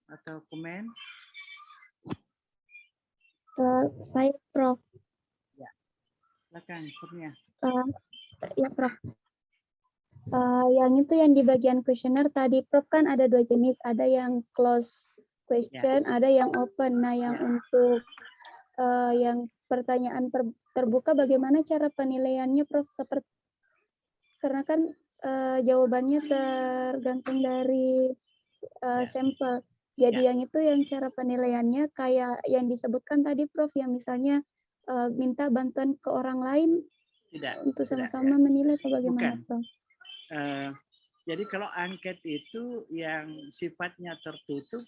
atau komen? Saya Prof. Ya, silakan Kurnia. Ya Prof. Yang itu yang di bagian kuesioner tadi Prof kan ada 2 jenis, ada yang close question, ada yang open. Nah, yang untuk yang pertanyaan terbuka bagaimana cara penilaiannya Prof? Karena kan jawabannya tergantung dari sampel. Jadi yang itu yang cara penilaiannya kayak yang disebutkan tadi Prof, yang misalnya minta bantuan ke orang lain untuk sama-sama menilai atau bagaimana Prof? Jadi kalau angket itu yang sifatnya tertutup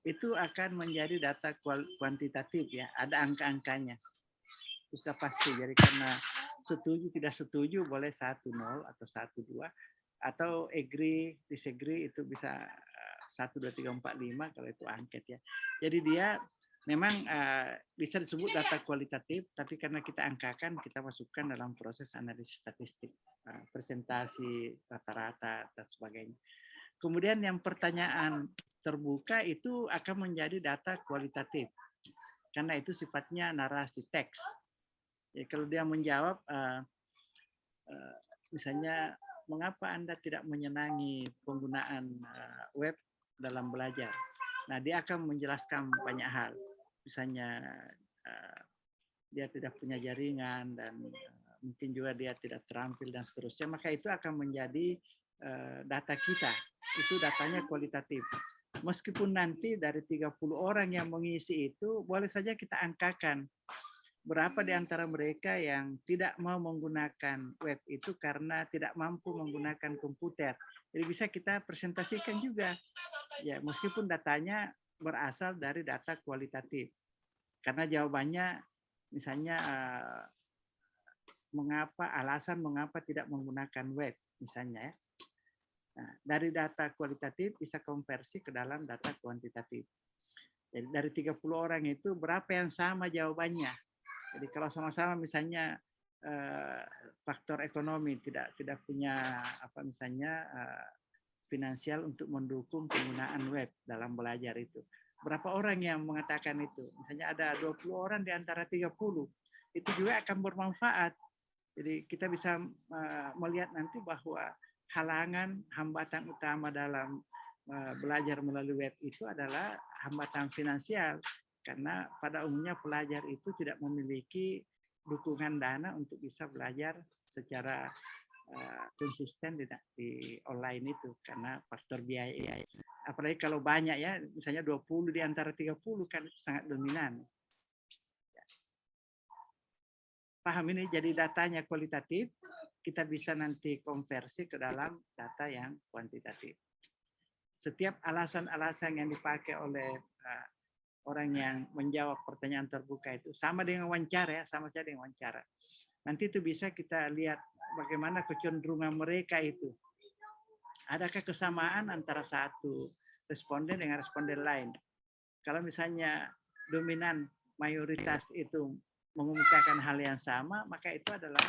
itu akan menjadi data kuantitatif ya, ada angka-angkanya. Sudah pasti. Jadi karena setuju tidak setuju boleh 1-0 atau 1-2 atau agree disagree itu bisa 1 2 3 4 5 kalau itu angket ya. Jadi dia memang bisa disebut data kualitatif, tapi karena kita angkakan, kita masukkan dalam proses analisis statistik, presentasi rata-rata dan sebagainya. Kemudian yang pertanyaan terbuka itu akan menjadi data kualitatif, karena itu sifatnya narasi teks. Jadi kalau dia menjawab, misalnya, mengapa Anda tidak menyenangi penggunaan web dalam belajar? Nah, dia akan menjelaskan banyak hal. Misalnya dia tidak punya jaringan dan mungkin juga dia tidak terampil dan seterusnya, maka itu akan menjadi data kita. Itu datanya kualitatif. Meskipun nanti dari 30 orang yang mengisi itu, boleh saja kita angkakan berapa di antara mereka yang tidak mau menggunakan web itu karena tidak mampu menggunakan komputer. Jadi bisa kita presentasikan juga. Ya, meskipun datanya berasal dari data kualitatif. Karena jawabannya misalnya alasan mengapa tidak menggunakan web misalnya ya. Nah, dari data kualitatif bisa konversi ke dalam data kuantitatif. Jadi dari 30 orang itu berapa yang sama jawabannya? Jadi kalau sama-sama misalnya faktor ekonomi tidak punya misalnya finansial untuk mendukung penggunaan web dalam belajar itu. Berapa orang yang mengatakan itu? Misalnya ada 20 orang di antara 30. Itu juga akan bermanfaat. Jadi kita bisa melihat nanti bahwa halangan, hambatan utama dalam belajar melalui web itu adalah hambatan finansial. Karena pada umumnya pelajar itu tidak memiliki dukungan dana untuk bisa belajar secara konsisten di online itu karena faktor biaya. Apalagi kalau banyak ya, misalnya 20 di antara 30 kan itu sangat dominan. Paham ini? Jadi datanya kualitatif, kita bisa nanti konversi ke dalam data yang kuantitatif. Setiap alasan-alasan yang dipakai oleh orang yang menjawab pertanyaan terbuka itu sama dengan wawancara ya, sama saja dengan wawancara. Nanti itu bisa kita lihat bagaimana kecenderungan mereka itu. Adakah kesamaan antara satu responden dengan responden lain? Kalau misalnya dominan mayoritas itu mengemukakan hal yang sama, maka itu adalah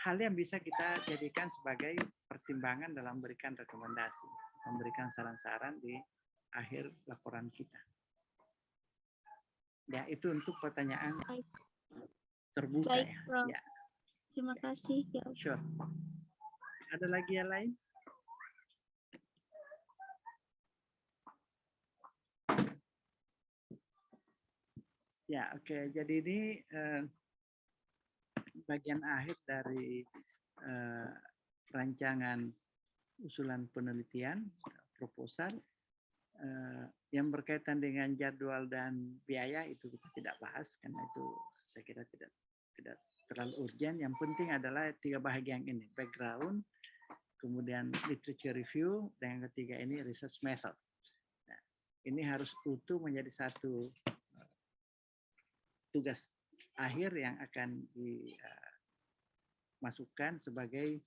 hal yang bisa kita jadikan sebagai pertimbangan dalam memberikan rekomendasi, memberikan saran-saran di akhir laporan kita. Ya, itu untuk pertanyaan terbuka Baik, ya. Prof. Ya, Terima kasih. Ya. sure. Ada lagi yang lain? Ya, oke. Jadi ini bagian akhir dari rancangan usulan penelitian, proposal yang berkaitan dengan jadwal dan biaya itu kita tidak bahas karena itu saya kira tidak terlalu urgent. Yang penting adalah 3 bagian ini, background, kemudian literature review, dan yang ketiga ini research method. Nah, ini harus utuh menjadi satu tugas akhir yang akan dimasukkan sebagai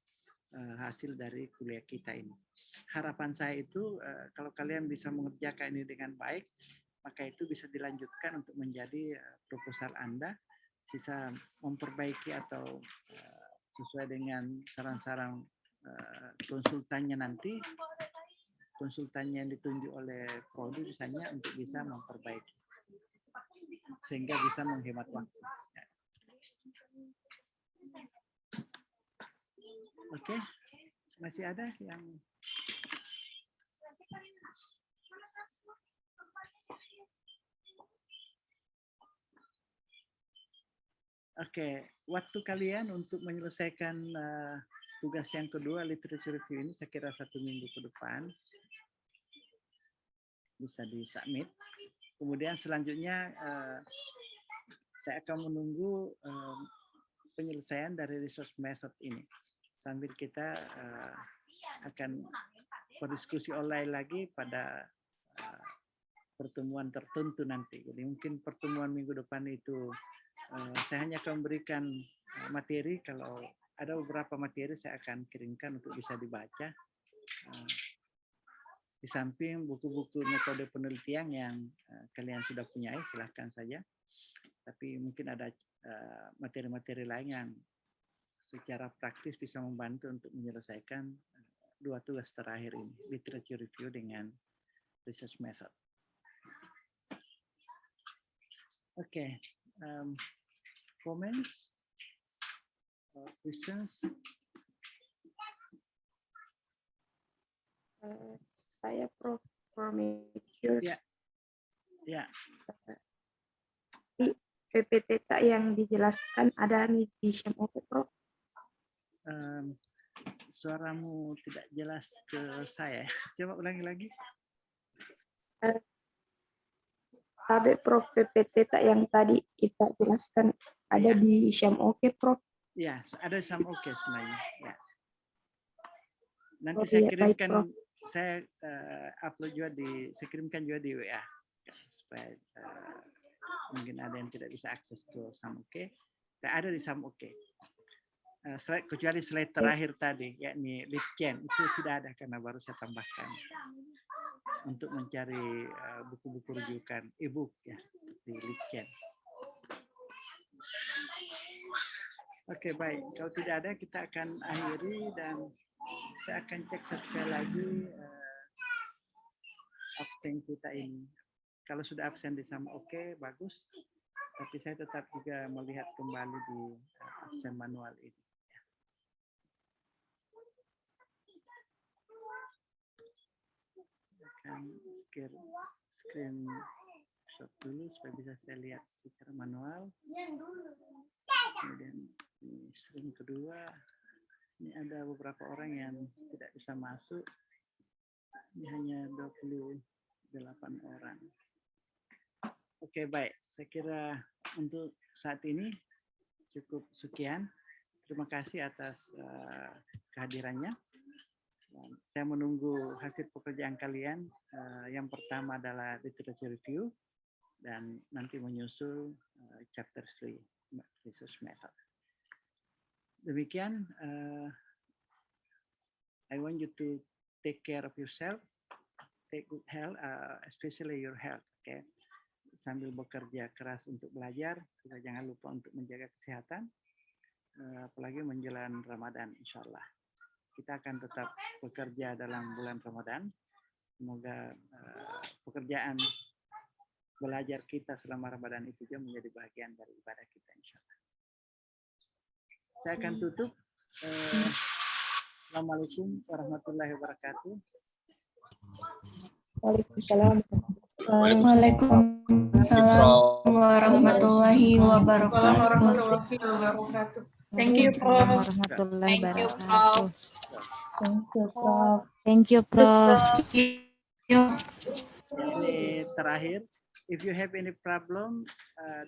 hasil dari kuliah kita ini. Harapan saya itu kalau kalian bisa mengerjakan ini dengan baik, maka itu bisa dilanjutkan untuk menjadi proposal Anda, sisa memperbaiki atau sesuai dengan saran-saran konsultannya nanti, konsultannya yang ditunjuk oleh prodi misalnya untuk bisa memperbaiki sehingga bisa menghemat waktu. Oke, masih ada yang waktu kalian untuk menyelesaikan tugas yang kedua literature review ini saya kira 1 minggu ke depan bisa disubmit. Kemudian selanjutnya saya akan menunggu penyelesaian dari research method ini sambil kita akan berdiskusi online lagi pada pertemuan tertentu nanti. Jadi mungkin pertemuan minggu depan itu saya hanya akan memberikan materi. Kalau ada beberapa materi saya akan kirimkan untuk bisa dibaca. Di samping buku-buku metode penelitian yang kalian sudah punyai, silahkan saja. Tapi mungkin ada materi-materi lain yang secara praktis bisa membantu untuk menyelesaikan 2 tugas terakhir ini, literature review dengan research method. Oke, comments, questions? Saya Prof. Pemikiran. Ya, ya. PPT tak yang dijelaskan ada di SMOK, Prof. Suaramu tidak jelas ke saya. Coba ulangi lagi. Tapi Prof, PPT tak yang tadi kita jelaskan ada di SMOK, Prof. Ya, ada sama oke sebenarnya. Ya. Nanti Oh, saya iya, baik, kirimkan, Prof. saya upload juga saya kirimkan juga di WA supaya mungkin ada yang tidak bisa akses ke SAMOKE. Ada di SAMOKE. Kecuali slide terakhir tadi, yakni LibChen itu tidak ada karena baru saya tambahkan untuk mencari buku-buku rujukan e-book ya di LibChen. Oke, baik. Kalau tidak ada kita akan akhiri dan saya akan cek sekali lagi absen kita ini. Kalau sudah absen di SAMOKE bagus, tapi saya tetap juga melihat kembali di absen manual ini. Akan screenshot dulu supaya bisa saya lihat secara manual. Kemudian ini stream kedua. Ini ada beberapa orang yang tidak bisa masuk. Ini hanya 28 orang. Oke, baik. Saya kira untuk saat ini cukup sekian. Terima kasih atas kehadirannya. Saya menunggu hasil pekerjaan kalian. Yang pertama adalah literature review dan nanti menyusul chapter 3 research method. Demikian, I want you to take care of yourself, take good health, especially your health. Okay? Sambil bekerja keras untuk belajar, kita jangan lupa untuk menjaga kesehatan, apalagi menjelang Ramadan, insya Allah. Kita akan tetap bekerja dalam bulan Ramadan. Semoga pekerjaan belajar kita selama Ramadan itu juga menjadi bagian dari ibadah kita, insya Allah. Saya akan tutup. Assalamualaikum warahmatullahi wabarakatuh. Waalaikumsalam. Waalaikumsalam warahmatullahi wabarakatuh. Thank you, Prof. warahmatullahi wabarakatuh. Thank you, Prof. Thank you, Prof. Jadi terakhir, if you have any problem,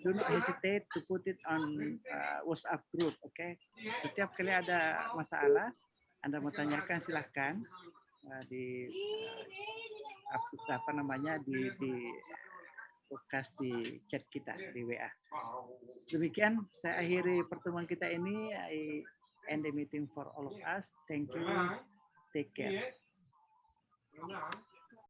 do not hesitate to put it on WhatsApp group, okay? Setiap kali ada masalah, Anda mau tanyakan silahkan di apa namanya di podcast di chat kita di WA. Demikian saya akhiri pertemuan kita ini. I end the meeting for all of us. Thank you. Take care.